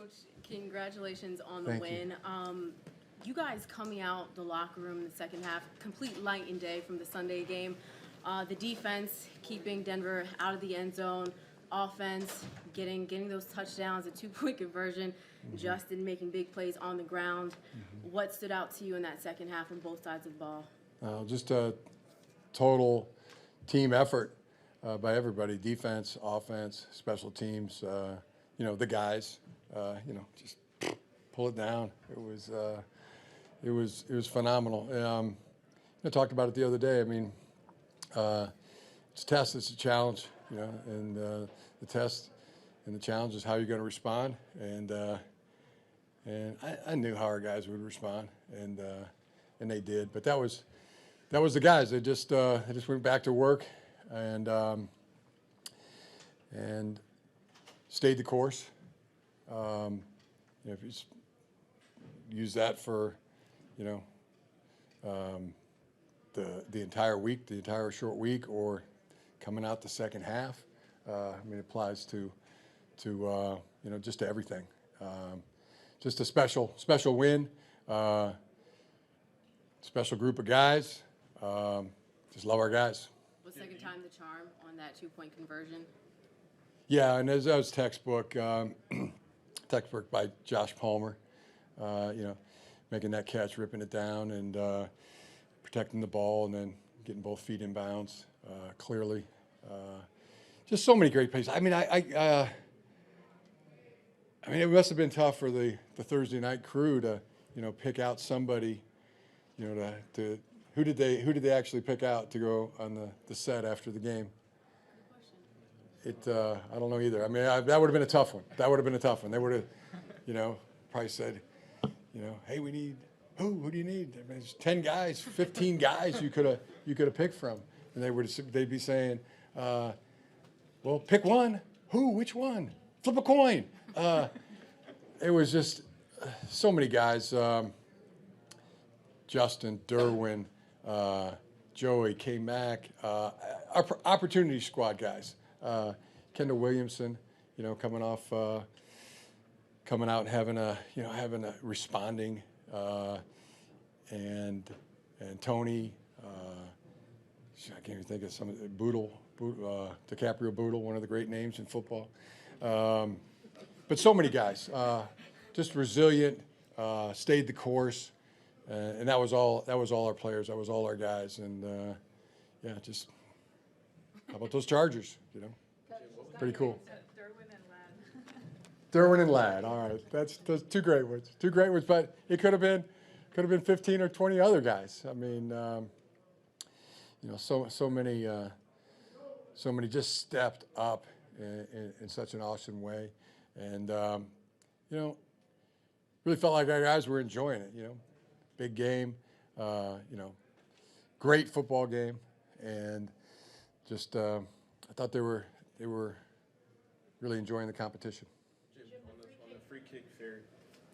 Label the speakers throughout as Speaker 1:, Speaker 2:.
Speaker 1: Coach, congratulations on the
Speaker 2: Thank
Speaker 1: win. You guys coming out the locker room in the second half, complete light and day from the Sunday game. The defense keeping Denver out of the end zone. Offense getting those touchdowns, a 2-point conversion. Justin making big plays on the ground. What stood out to you in that second half on both sides of the ball?
Speaker 2: Just a total team effort by everybody, defense, offense, special teams, the guys, just pull it down. It was phenomenal. I talked about it the other day. I mean, it's a test, it's a challenge, and the test and the challenge is how you're going to respond. And I knew how our guys would respond, and they did. But that was the guys. They just went back to work and stayed the course. If you use that for, the entire week, the entire short week, or coming out the second half, it applies to just to everything. Just a special win, special group of guys. Just love our guys.
Speaker 1: Was second time the charm on that 2-point conversion?
Speaker 2: Yeah, and that was textbook by Josh Palmer. Making that catch, ripping it down, and protecting the ball, and then getting both feet in bounds clearly. Just so many great plays. It must have been tough for the Thursday night crew to, pick out somebody, to who did they actually pick out to go on the set after the game? I don't know either. That would have been a tough one. They would have, probably said, hey, we need who do you need? There's 10 guys, 15 guys you could have picked from, and they'd be saying, well, pick one. Who? Which one? Flip a coin. It was just so many guys. Justin, Derwin, Joey, K-Mac, our opportunity squad guys. Kendall Williamson, coming out and having a responding, and Tony, I can't even think of some of the DiCaprio Boodle, one of the great names in football. But so many guys, just resilient, stayed the course, and that was all our players, that was all our guys, and just how about those Chargers? Pretty cool. Derwin and Ladd. All right, that's two great ones. But it could have been 15 or 20 other guys. So many just stepped up in such an awesome way, and really felt like our guys were enjoying it. Big game, great football game, and just I thought they were really enjoying the competition.
Speaker 3: On the free kick fair.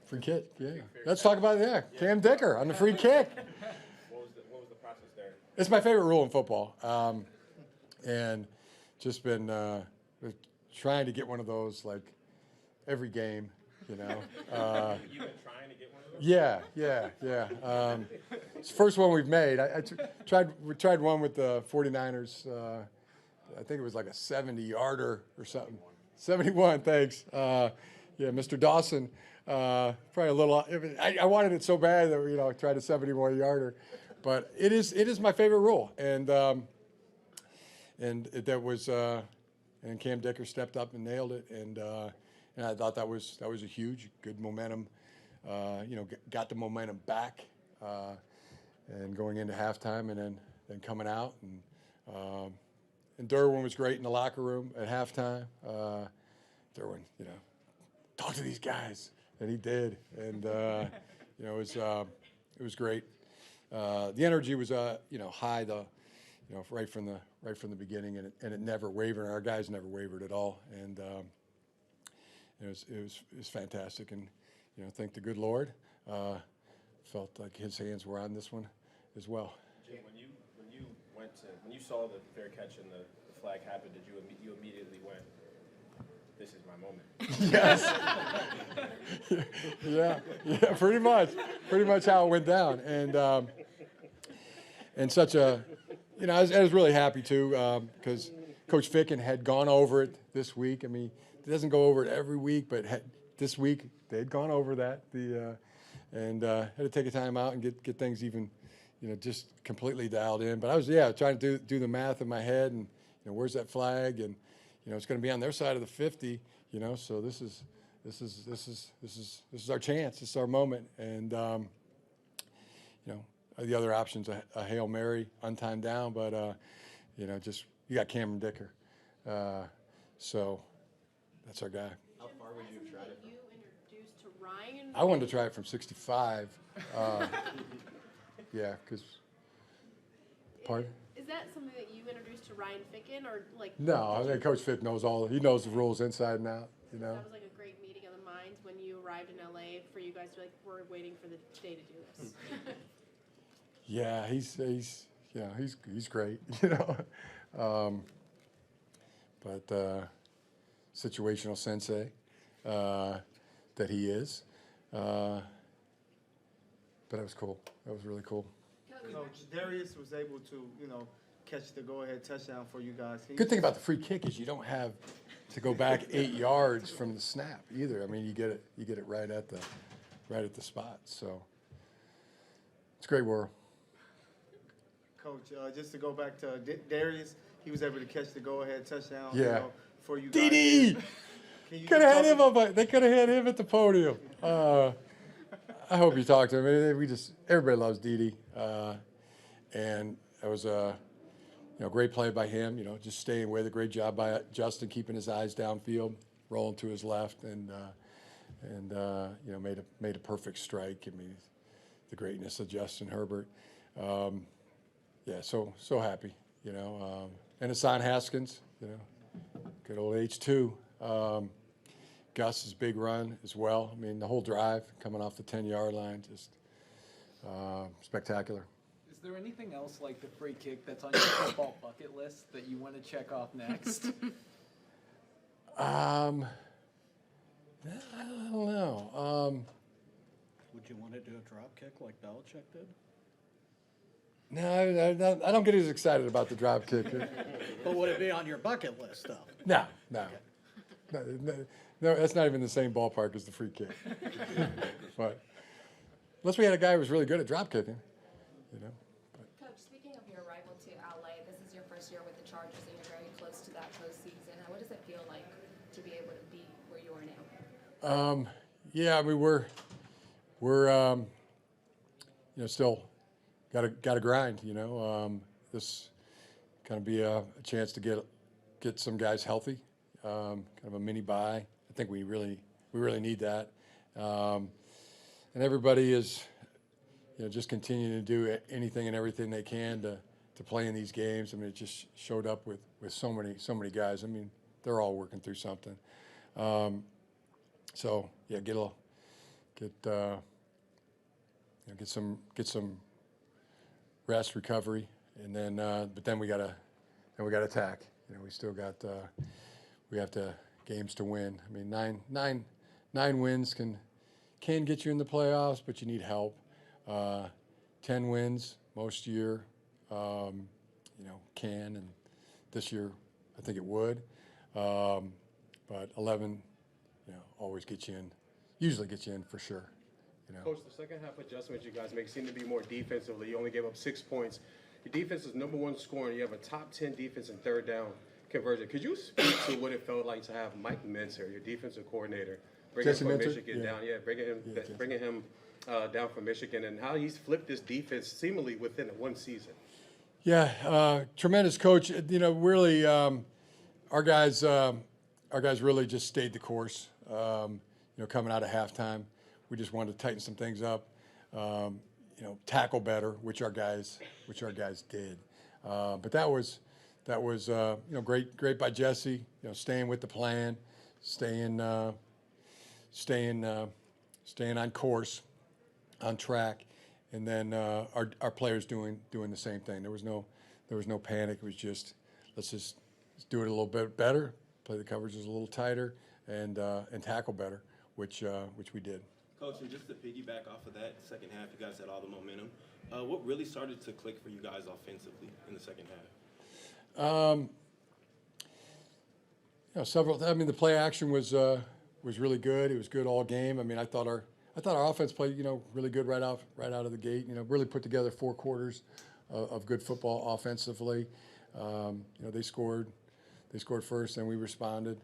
Speaker 2: Free kick, yeah. Let's talk about it. Yeah, Cam Dicker on the free kick.
Speaker 3: What was the process there?
Speaker 2: It's my favorite rule in football, and just been trying to get one of those like every game.
Speaker 3: You've been trying to get one of those?
Speaker 2: Yeah. It's the first one we've made. We tried one with the 49ers. I think it was like a 70-yarder or something. 71, thanks. Mr. Dawson, probably a little. I wanted it so bad that I tried a 71-yarder, but it is my favorite rule, and Cam Dicker stepped up and nailed it, and I thought that was a huge, good momentum. Got the momentum back, and going into halftime, and then coming out, and Derwin was great in the locker room at halftime. Derwin, talk to these guys, and he did, and it was great. The energy was high, right from the beginning, and it never wavered. Our guys never wavered at all, and it was fantastic. And thank the good Lord. Felt like His hands were on this one as well.
Speaker 3: Jim, when you saw the fair catch and the flag happen, did you immediately went, "This is my moment"?
Speaker 2: Yes. Yeah, pretty much how it went down, and such a, I was really happy too because Coach Ficken had gone over it this week. I mean, he doesn't go over it every week, but this week they'd gone over that and had to take a time out and get things even, just completely dialed in. But I was trying to do the math in my head and where's that flag, and it's going to be on their side of the 50. So this is our chance. This is our moment. And the other option's a Hail Mary, untimed down, but just you got Cameron Dicker, so that's our guy.
Speaker 3: How far would you have tried it?
Speaker 4: You introduced to Ryan.
Speaker 2: I wanted to try it from 65. Yeah, because. Pardon?
Speaker 4: Is that something that you introduced to Ryan Ficken, or like?
Speaker 2: No, I think Coach Fick knows he knows the rules inside and out.
Speaker 4: That was like a great meeting of the minds when you arrived in LA for you guys to we're waiting for the day to do this.
Speaker 2: Yeah, he's great, but situational sensei that he is. But that was cool. That was really cool.
Speaker 5: Coach Darius was able to, catch the go-ahead touchdown for you guys.
Speaker 2: Good thing about the free kick is you don't have to go back 8 yards from the snap either. I mean, you get it right at the spot. So it's a great world.
Speaker 5: Coach, just to go back to Darius, he was able to catch the go-ahead touchdown.
Speaker 2: Yeah.
Speaker 5: For you guys.
Speaker 2: DD. Could have had him they could have had him at the podium. I hope you talked to him. Everybody loves Didi, and it was a great play by him. Just staying with it. Great job by Justin, keeping his eyes downfield, rolling to his left, and made a perfect strike. I mean, the greatness of Justin Herbert. So happy. And Hassan Haskins. Good old H2. Gus's big run as well. I mean, the whole drive coming off the 10-yard line, just spectacular.
Speaker 6: Is there anything else like the free kick that's on your football bucket list that you want to check off next?
Speaker 2: I don't know.
Speaker 7: Would you want to do a drop kick like Belichick did?
Speaker 2: No, I don't get as excited about the drop kick.
Speaker 7: But would it be on your bucket list, though?
Speaker 2: No. No, that's not even the same ballpark as the free kick. But unless we had a guy who was really good at drop kicking,
Speaker 8: Coach, speaking of your arrival to LA, this is your first year with the Chargers, and you're very close to that postseason. What does it feel like to be able to be where you are now?
Speaker 2: I mean we're still got to grind. This kind of be a chance to get some guys healthy, kind of a mini bye. I think we really need that, and everybody is just continuing to do anything and everything they can to play in these games. I mean, it just showed up with so many guys. I mean, they're all working through something. Get some rest, recovery, and then but then we gotta attack. We still got we have to games to win. I mean, nine wins can get you in the playoffs, but you need help. 10 wins most year, can, and this year I think it would. But 11, always gets you in. Usually gets you in for sure.
Speaker 3: Coach, the second half adjustments you guys make seem to be more defensively. You only gave up 6 points. Your defense is #1 scoring. You have a top 10 defense in third down conversion. Could you speak to what it felt like to have Mike Minter, your defensive coordinator, bringing him from Michigan down? Yeah, bringing him down from Michigan, and how he's flipped this defense seemingly within one season.
Speaker 2: Yeah, tremendous coach. Really, our guys really just stayed the course. Coming out of halftime, we just wanted to tighten some things up. Tackle better, which our guys did. But that was great by Jesse. Staying with the plan, staying on course, on track, and then our players doing the same thing. There was no panic. It was just let's do it a little bit better, play the coverages a little tighter, and tackle better, which we did.
Speaker 9: Coach, and just to piggyback off of that, second half, you guys had all the momentum. What really started to click for you guys offensively in the second half?
Speaker 2: Several. I mean, the play action was really good. It was good all game. I mean, I thought our offense played really good right out of the gate. Really put together 4 quarters of good football offensively. They scored first, and we responded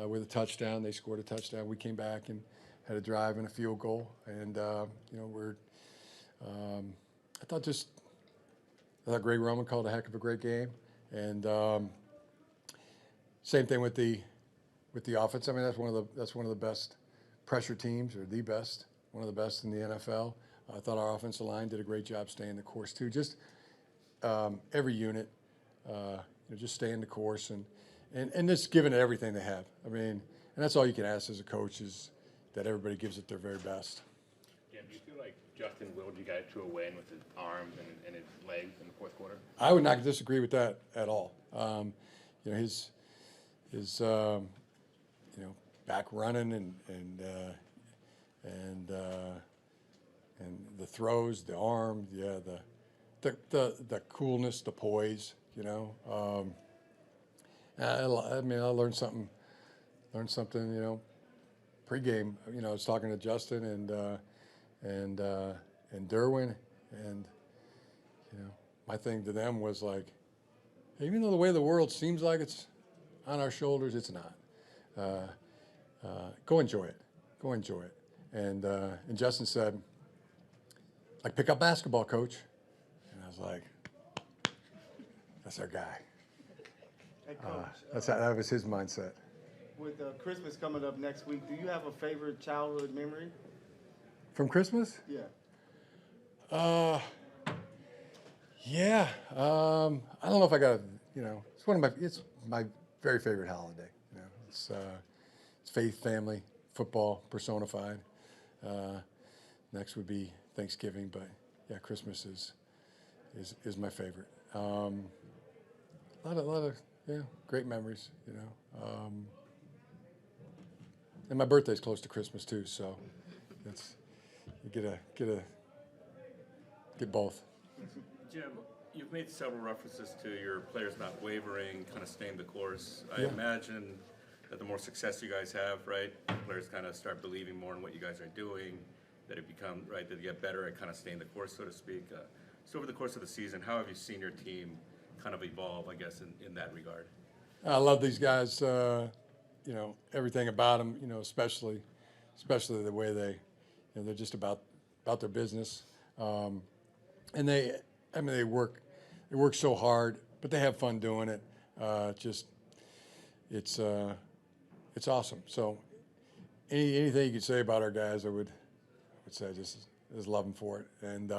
Speaker 2: with a touchdown. They scored a touchdown. We came back and had a drive and a field goal. And I thought Greg Roman called a heck of a great game. And same thing with the offense. I mean, that's one of the best pressure teams, or the best, one of the best in the NFL. I thought our offensive line did a great job staying the course too. Just every unit, just staying the course and just giving it everything they have. I mean, and that's all you can ask as a coach, is that everybody gives it their very best.
Speaker 10: Yeah, do you feel like Justin willed you guys to a win with his arms and his legs in the fourth quarter?
Speaker 2: I would not disagree with that at all. His back running and the throws, the arm, the coolness, the poise. I learned something. Pregame, I was talking to Justin and Derwin, and my thing to them was like, hey, even though the way the world seems like it's on our shoulders, it's not. Go enjoy it. Go enjoy it. And Justin said, like, pick up basketball, coach. And I was like, that's our guy.
Speaker 5: Hey, Coach,
Speaker 2: That was his mindset.
Speaker 5: with Christmas coming up next week, do you have a favorite childhood memory?
Speaker 2: From Christmas?
Speaker 5: Yeah.
Speaker 2: Yeah. I don't know if I got it's my very favorite holiday. It's faith, family, football personified. Next would be Thanksgiving, but yeah, Christmas is my favorite. A lot of great memories. And my birthday's close to Christmas too, so you get both.
Speaker 11: Jim, you've made several references to your players not wavering, kind of staying the course. I
Speaker 2: Yeah.
Speaker 11: imagine that the more success you guys have, right, players kind of start believing more in what you guys are doing, that it become, right, that you get better at kind of staying the course, so to speak. So over the course of the season, how have you seen your team kind of evolve, I guess, in that regard?
Speaker 2: I love these guys. Everything about them. Especially the way they're just about their business. And they work so hard, but they have fun doing it. It's awesome. So anything you could say about our guys, I would say just love them for it. And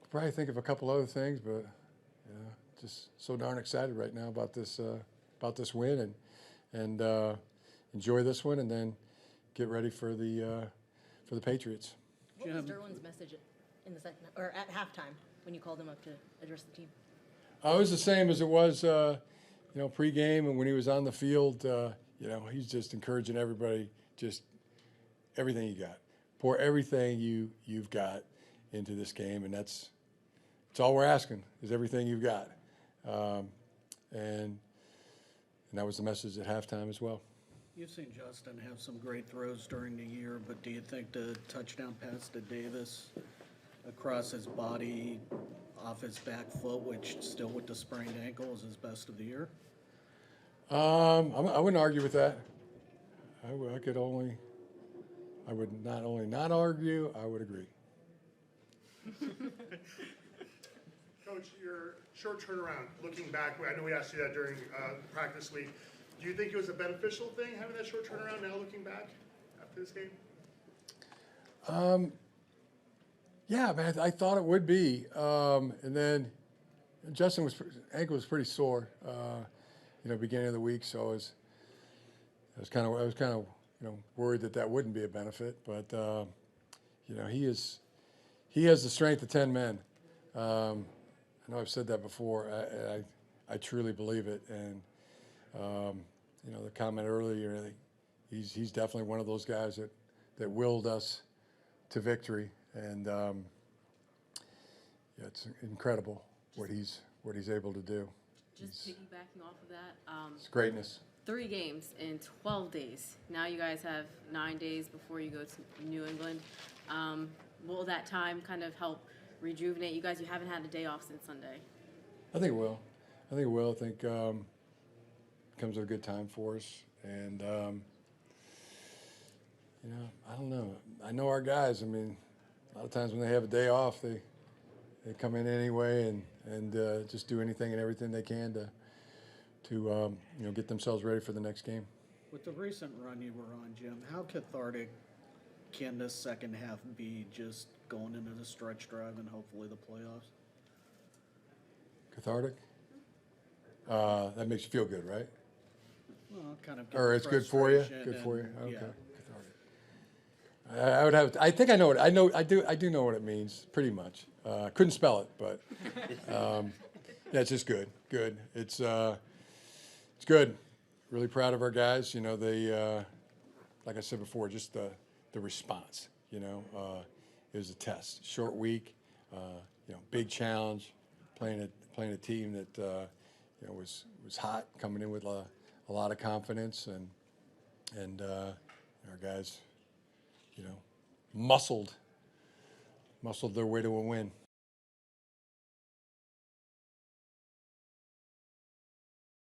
Speaker 2: probably think of a couple other things, but just so darn excited right now about this win and enjoy this one, and then get ready for the Patriots.
Speaker 12: What was Derwin's message in the second, or at halftime, when you called him up to address the team?
Speaker 2: It was the same as it was, pregame, and when he was on the field. He's just encouraging everybody, just everything you got, pour everything you've got into this game, and that's all we're asking, is everything you've got, and that was the message at halftime as well.
Speaker 7: You've seen Justin have some great throws during the year, but do you think the touchdown pass to Davis across his body, off his back foot, which still with the sprained ankle, is his best of the year?
Speaker 2: I wouldn't argue with that. I would not only not argue, I would agree.
Speaker 13: Coach, your short turnaround, looking back, I know we asked you that during practice week. Do you think it was a beneficial thing, having that short turnaround now looking back after this game?
Speaker 2: Yeah, man, I thought it would be. And then Justin ankle was pretty sore, beginning of the week, so I was kind of worried that wouldn't be a benefit, but he has the strength of 10 men. I know I've said that before. I truly believe it, and the comment earlier, he's definitely one of those guys that willed us to victory, and yeah, it's incredible what he's able to do.
Speaker 1: Just piggybacking off of that,
Speaker 2: It's greatness.
Speaker 1: 3 games in 12 days. Now you guys have 9 days before you go to New England. Will that time kind of help rejuvenate you guys? You haven't had a day off since Sunday.
Speaker 2: I think it will. I think it will. I think comes at a good time for us, and I don't know. I know our guys. I mean, a lot of times when they have a day off, they come in anyway and just do anything and everything they can to get themselves ready for the next game.
Speaker 7: With the recent run you were on, Jim, how cathartic can this second half be, just going into the stretch drive and hopefully the playoffs?
Speaker 2: Cathartic? That makes you feel good, right?
Speaker 7: Well, kind of.
Speaker 2: Or it's good for you.
Speaker 7: frustration
Speaker 2: Good for you.
Speaker 7: and-
Speaker 2: Okay.
Speaker 7: yeah.
Speaker 2: Cathartic. I would have. I think I know what. I do know what it means. Pretty much. Couldn't spell it, but yeah, it's just good. Good. It's good. Really proud of our guys. They, like I said before, just the response. It was a test. Short week. Big challenge. Playing a team that was hot, coming in with a lot of confidence, and our guys, muscled their way to a win.